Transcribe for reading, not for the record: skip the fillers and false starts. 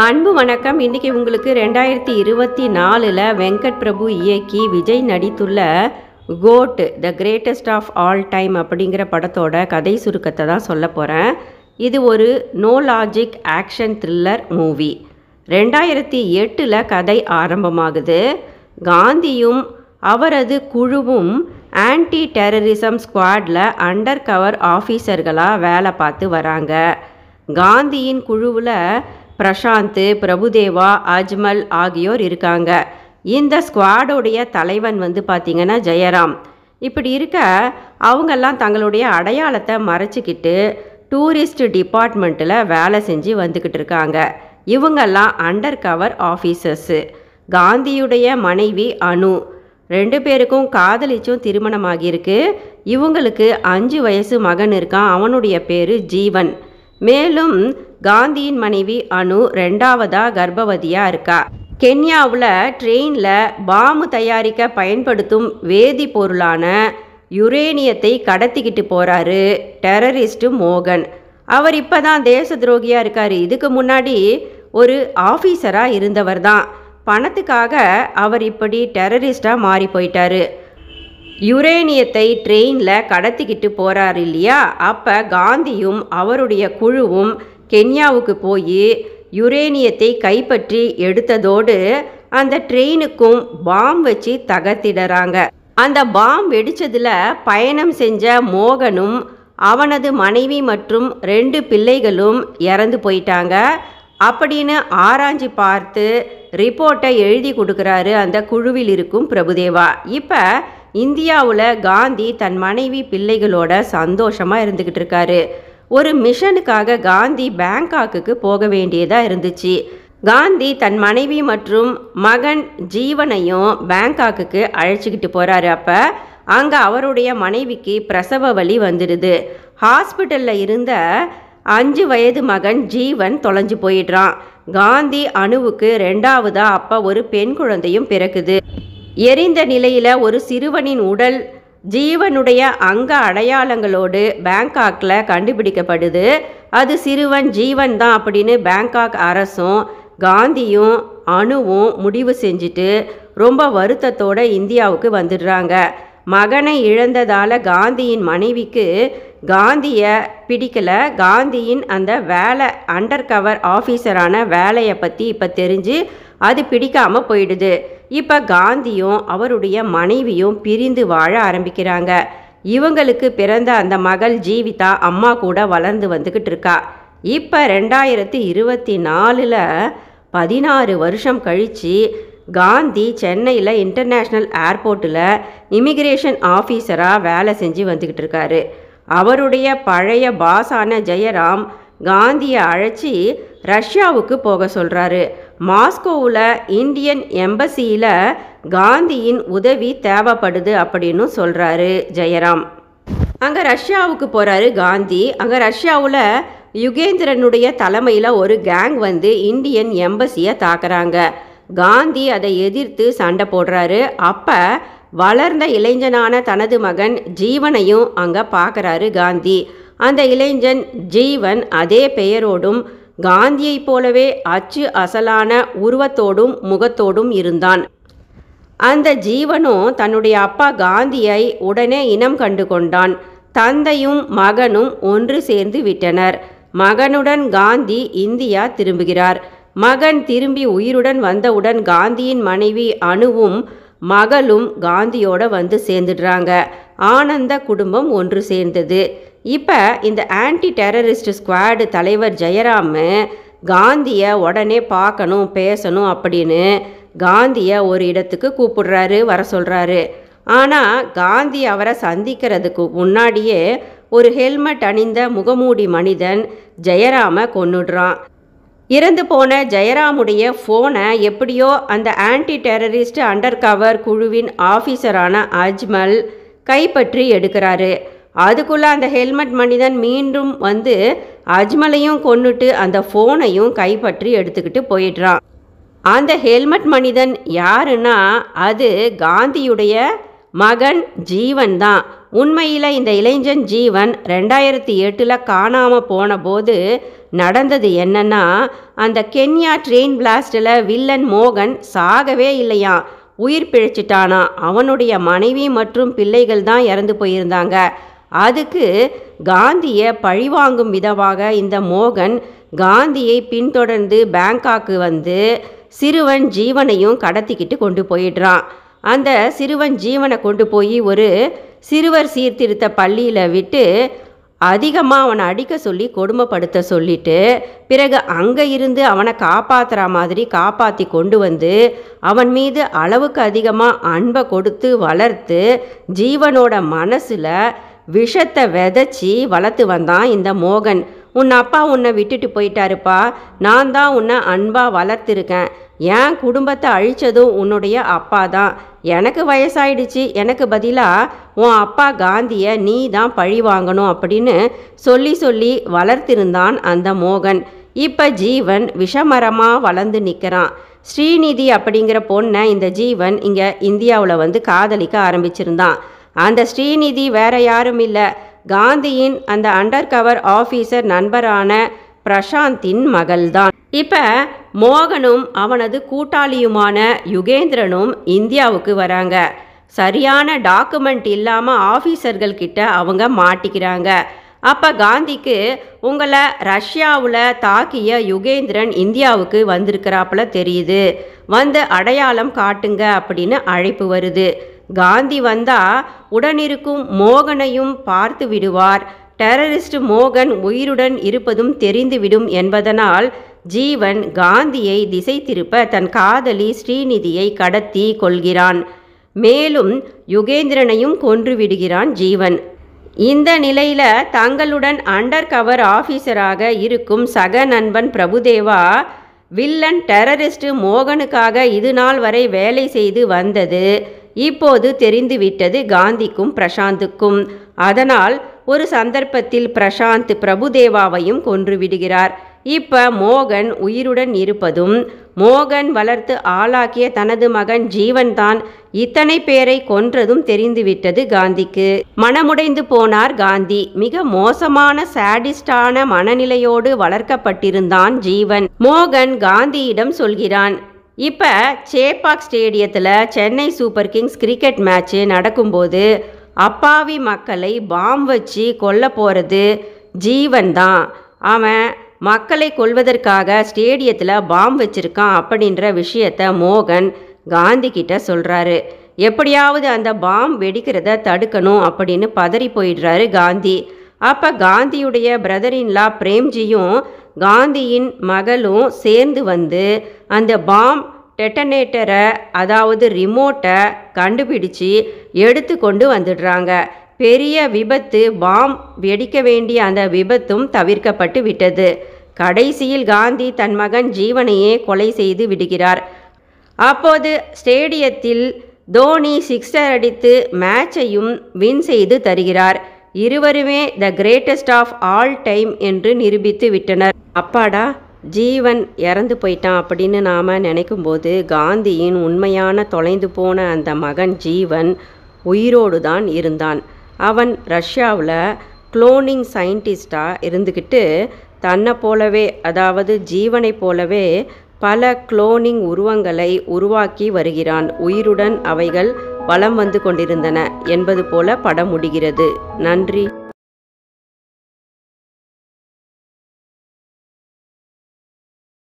அன்பு வணக்கம். இன்றைக்கி உங்களுக்கு 2024 வெங்கட் பிரபு இயக்கி விஜய் நடித்துள்ள GOAT the greatest of all time அப்படிங்கிற படத்தோட கதை சுருக்கத்தை தான் சொல்ல போகிறேன். இது ஒரு no logic action thriller movie. 2008 கதை ஆரம்பமாகுது. காந்தியும் அவரது குழுவும் ஆன்டி டெரரிசம் ஸ்குவாடில் அண்டர் கவர் ஆஃபீஸர்களாக வேலை பார்த்து வராங்க. காந்தியின் குழுவில் பிரசாந்த், பிரபுதேவா, அஜ்மல் ஆகியோர் இருக்காங்க. இந்த ஸ்குவாடோடைய தலைவன் பார்த்திங்கன்னா ஜெயராம். இப்படி இருக்க அவங்கெல்லாம் தங்களுடைய அடையாளத்தை மறைச்சிக்கிட்டு டூரிஸ்ட் டிபார்ட்மெண்ட்டில் வேலை செஞ்சு வந்துக்கிட்டு இருக்காங்க. இவங்கெல்லாம் அண்டர் கவர் ஆஃபீஸர்ஸு. காந்தியுடைய மனைவி அனு, 2 பேருக்கும் காதலிச்சும் திருமணமாகியிருக்கு. இவங்களுக்கு 5 வயசு மகன் இருக்கான். அவனுடைய பேர் ஜீவன். மேலும் காந்தியின் மனைவி அனு 2வதாக கர்ப்பவதியாக இருக்கா. கென்யாவில் ட்ரெயினில் பாம்பு தயாரிக்க பயன்படுத்தும் வேதிப்பொருளான யுரேனியத்தை கடத்திக்கிட்டு போகிறாரு டெரரிஸ்ட்டு மோகன். அவர் இப்போ தான் தேச துரோகியாக இருக்கார். இதுக்கு முன்னாடி ஒரு ஆஃபீஸராக இருந்தவர் தான். பணத்துக்காக அவர் இப்படி டெரரிஸ்டாக மாறி போயிட்டார். யுரேனியத்தை ட்ரெயினில் கடத்திக்கிட்டு போகிறார் இல்லையா. அப்போ காந்தியும் அவருடைய குழுவும் கென்யாவுக்கு போய் யுரேனியத்தை கைப்பற்றி எடுத்ததோடு அந்த ட்ரெயினுக்கும் பாம் வச்சு தகர்த்திடுறாங்க. அந்த பாம் வெடித்ததில் பயணம் செஞ்ச மோகனும் அவனது மனைவி மற்றும் 2 பிள்ளைகளும் இறந்து போயிட்டாங்க அப்படின்னு ஆராய்ச்சி பார்த்து ரிப்போர்ட்டை எழுதி கொடுக்குறாரு அந்த குழுவில் இருக்கும் பிரபுதேவா. இப்போ இந்தியாவில் காந்தி தன் மனைவி பிள்ளைகளோட சந்தோஷமாக இருந்துக்கிட்டு இருக்காரு. ஒரு மிஷனுக்காக காந்தி பேங்காக்குக்கு போக வேண்டியதாக இருந்துச்சு. காந்தி தன் மனைவி மற்றும் மகன் ஜீவனையும் பேங்காக்குக்கு அழைச்சிக்கிட்டு போகிறாரு. அப்போ அங்கே அவருடைய மனைவிக்கு பிரசவ வலி வந்துடுது. ஹாஸ்பிட்டலில் இருந்த 5 வயது மகன் ஜீவன் தொலைஞ்சு போயிடுறான். காந்தி அணுவுக்கு 2வதா அப்போ ஒரு பெண் குழந்தையும் பிறக்குது. எரிந்த நிலையில் ஒரு சிறுவனின் உடல் ஜீவனுடைய அங்க அடையாளங்களோடு பேங்காக்கில் கண்டுபிடிக்கப்படுது. அது சிறுவன் ஜீவன் தான் அப்படின்னு பேங்காக் அரசும் காந்தியும் அணுவும் முடிவு செஞ்சுட்டு ரொம்ப வருத்தத்தோடு இந்தியாவுக்கு வந்துடுறாங்க. மகனை இழந்ததால் காந்தியின் மனைவிக்கு காந்தியை பிடிக்கல. காந்தியின் அந்த வேலை அண்டர் கவர் ஆஃபீஸரான வேலையை பற்றி இப்போ தெரிஞ்சு அது பிடிக்காமல் போயிடுது. இப்போ காந்தியும் அவருடைய மனைவியும் பிரிந்து வாழ ஆரம்பிக்கிறாங்க. இவங்களுக்கு பிறந்த அந்த மகள் ஜீவிதா அம்மா கூட வளர்ந்து வந்துக்கிட்டு இருக்கா. இப்போ 2024 16 வருஷம் கழித்து காந்தி சென்னையில் இன்டர்நேஷ்னல் ஏர்போர்ட்டில் இமிக்ரேஷன் ஆஃபீஸராக வேலை செஞ்சு வந்துக்கிட்டு இருக்காரு. அவருடைய பழைய பாஸான ஜெயராம் காந்தியை அழைச்சி ரஷ்யாவுக்கு போக சொல்கிறாரு. மாஸ்கோவில் இந்தியன் எம்பசியில் காந்தியின் உதவி தேவைப்படுது அப்படின்னு சொல்கிறாரு ஜெயராம். அங்கே ரஷ்யாவுக்கு போகிறாரு காந்தி. அங்கே ரஷ்யாவில் யுகேந்திரனுடைய தலைமையில் ஒரு கேங் இந்தியன் எம்பசியை தாக்குறாங்க. காந்தி அதை எதிர்த்து சண்டை போடுறாரு. அப்போ வளர்ந்த இளைஞனான தனது மகன் ஜீவனையும் அங்கே பார்க்குறாரு காந்தி. அந்த இளைஞன் ஜீவன் அதே பெயரோடும் காந்தியைப் போலவே அச்சு அசலான உருவத்தோடும் முகத்தோடும் இருந்தான். அந்த ஜீவனும் தன்னுடைய அப்பா காந்தியை உடனே இனம் கண்டு கொண்டான். தந்தையும் மகனும் ஒன்று சேர்ந்து விட்டனர். மகனுடன் காந்தி இந்தியா திரும்புகிறார். மகன் திரும்பி உயிருடன் வந்தவுடன் காந்தியின் மனைவி அணுவும் மகளும் காந்தியோட சேர்ந்துடுறாங்க. ஆனந்த குடும்பம் ஒன்று சேர்ந்தது. இப்போ இந்த ஆன்டி டெரரிஸ்ட் ஸ்குவாடு தலைவர் ஜெயராம் காந்தியை உடனே பார்க்கணும், பேசணும் அப்படின்னு காந்தியை ஒரு இடத்துக்கு கூப்பிடுறாரு, வர சொல்கிறாரு. ஆனால் காந்தி அவரை சந்திக்கிறதுக்கு முன்னாடியே ஒரு ஹெல்மெட் அணிந்த முகமூடி மனிதன் ஜெயராமை கொன்னுடுறான். இறந்து போன ஜெயராமுடைய ஃபோனை எப்படியோ அந்த ஆன்டி டெரரிஸ்ட் அண்டர் கவர் குழுவின் ஆஃபீஸரான அஜ்மல் கைப்பற்றி எடுக்கிறாரு. அதுக்குள்ளே அந்த ஹெல்மெட் மனிதன் மீண்டும் அஜ்மலையும் கொன்னுட்டு அந்த ஃபோனையும் கைப்பற்றி எடுத்துக்கிட்டு போயிடுறான். அந்த ஹெல்மெட் மனிதன் யாருன்னா அது காந்தியுடைய மகன் ஜீவன் தான். உண்மையில் இந்த இளைஞன் ஜீவன் 2008 காணாமல் போன போது நடந்தது என்னன்னா, அந்த கென்யா ட்ரெயின் பிளாஸ்டில் வில்லன் மோகன் சாகவே இல்லையாம், உயிர் பிழைச்சிட்டானா. அவனுடைய மனைவி மற்றும் பிள்ளைகள் தான் இறந்து போயிருந்தாங்க. அதுக்கு காந்தியை பழிவாங்கும் விதமாக இந்த மோகன் காந்தியை பின்தொடர்ந்து பேங்காக்கு வந்து சிறுவன் ஜீவனையும் கடத்திக்கிட்டு கொண்டு போயிடுறான். அந்த சிறுவன் ஜீவனை கொண்டு போய் ஒரு சிறுவர் சீர்திருத்த பள்ளியில் விட்டு அதிகமாக அவனை அடிக்க சொல்லி கொடுமைப்படுத்த சொல்லிட்டு பிறகு அங்கே இருந்து அவனை காப்பாற்றுற மாதிரி காப்பாற்றி கொண்டு வந்து அவன் மீது அளவுக்கு அதிகமாக அன்பை கொடுத்து வளர்த்து ஜீவனோட மனசில் விஷத்தை விதைச்சி வளர்த்து வந்தான் இந்த மோகன். உன் அப்பா உன்னை விட்டுட்டு போயிட்டாருப்பா, நான் தான் உன்னை அன்பாக வளர்த்துருக்கேன். என் குடும்பத்தை அழித்ததும் உன்னுடைய அப்பா தான். எனக்கு வயசாயிடுச்சு, எனக்கு பதிலாக உன் அப்பா காந்தியை நீ தான் பழி வாங்கணும் அப்படின்னு சொல்லி சொல்லி வளர்த்திருந்தான் அந்த மோகன். இப்போ ஜீவன் விஷமரமாக வளர்ந்து நிற்கிறான். ஸ்ரீநிதி அப்படிங்கிற பொண்ணை இந்த ஜீவன் இங்கே இந்தியாவில் வந்து காதலிக்க ஆரம்பிச்சிருந்தான். அந்த ஸ்ரீநிதி வேற யாரும் இல்லை, காந்தியின் அந்த அண்டர் கவர் ஆஃபீஸர் நண்பரான பிரசாந்தின் மகள்தான். இப்போ மோகனும் அவனது கூட்டாளியுமான யுகேந்திரனும் இந்தியாவுக்கு வராங்க. சரியான டாக்குமெண்ட் இல்லாமல் ஆஃபீஸர்கள் கிட்ட அவங்க மாட்டிக்கிறாங்க. அப்போ காந்திக்கு உங்களை ரஷ்யாவில் தாக்கிய யுகேந்திரன் இந்தியாவுக்கு வந்திருக்கிறாப்புல தெரியுது, வந்து அடையாளம் காட்டுங்க அப்படின்னு அழைப்பு வருது. காந்தி வந்தால் உடனிருக்கும் மோகனையும் பார்த்து விடுவார். டெரரிஸ்ட் மோகன் உயிருடன் இருப்பதும் தெரிந்துவிடும் என்பதனால் ஜீவன் காந்தியை திசை திருப்ப தன் காதலி ஸ்ரீநிதியை கடத்தி கொள்கிறான். மேலும் யுகேந்திரனையும் கொன்று விடுகிறான் ஜீவன். இந்த நிலையில் தங்களுடன் அண்டர் கவர் ஆஃபீஸராக இருக்கும் சக நண்பன் பிரபுதேவா வில்லன் டெரரிஸ்ட் மோகனுக்காக இது நாள் வரை வேலை செய்து வந்தது இப்போது தெரிந்துவிட்டது காந்திக்கும் பிரசாந்துக்கும். அதனால் ஒரு சந்தர்ப்பத்தில் பிரசாந்த் பிரபுதேவாவையும் கொன்றுவிடுகிறார். இப்போ மோகன் உயிருடன் இருப்பதும் மோகன் வளர்த்து ஆளாக்கிய தனது மகன் ஜீவன்தான் இத்தனை பேரை கொன்றதும் தெரிந்துவிட்டது காந்திக்கு. மனமுடைந்து போனார் காந்தி. மிக மோசமான சாடிஸ்டான மனநிலையோடு வளர்க்கப்பட்டிருந்தான் ஜீவன். மோகன் காந்தியிடம் சொல்கிறான், இப்போ சேப்பாக் ஸ்டேடியத்தில் Chennai super Kings cricket match நடக்கும்போது அப்பாவி மக்களை பாம் வச்சு கொல்ல போகிறது ஜீவன் தான். அவன் மக்களை கொல்வதற்காக ஸ்டேடியத்தில் பாம் வச்சிருக்கான் அப்படின்ற விஷயத்த மோகன் காந்தி கிட்ட சொல்கிறாரு. எப்படியாவது அந்த பாம் வெடிக்கிறத தடுக்கணும் அப்படின்னு பதறி போயிடுறாரு காந்தி. அப்போ காந்தியுடைய பிரதரின்லா பிரேம்ஜியும் காந்தியின் மகளும் சேர்ந்து வந்து அந்த பாம் டெட்டனேட்டரை அதாவது ரிமோட்டை கண்டுபிடிச்சி எடுத்து கொண்டு வந்துடுறாங்க. பெரிய விபத்து, பாம் வெடிக்க வேண்டிய அந்த விபத்தும் தவிர்க்கப்பட்டு விட்டது. கடைசியில் காந்தி தன் மகன் ஜீவனையே கொலை செய்து விடுகிறார். அப்போது ஸ்டேடியத்தில் தோனி சிக்ஸர் அடித்து மேட்சையும் வின் செய்து தருகிறார். இருவருமே the greatest of all time என்று நிரூபித்து விட்டனர். அப்பாடா, ஜீவன் இறந்து போயிட்டான் அப்படின்னு நாம் நினைக்கும்போது காந்தியின் உண்மையான தொலைந்து போன அந்த மகன் ஜீவன் உயிரோடு தான் இருந்தான். அவன் ரஷ்யாவில் குளோனிங் சயின்டிஸ்டாக இருந்துக்கிட்டு தன்னை போலவே அதாவது ஜீவனை போலவே பல குளோனிங் உருவங்களை உருவாக்கி வருகிறான். உயிருடன் அவைகள் வலம் வந்து கொண்டிருந்தன என்பது போல படம் முடிகிறது. நன்றி.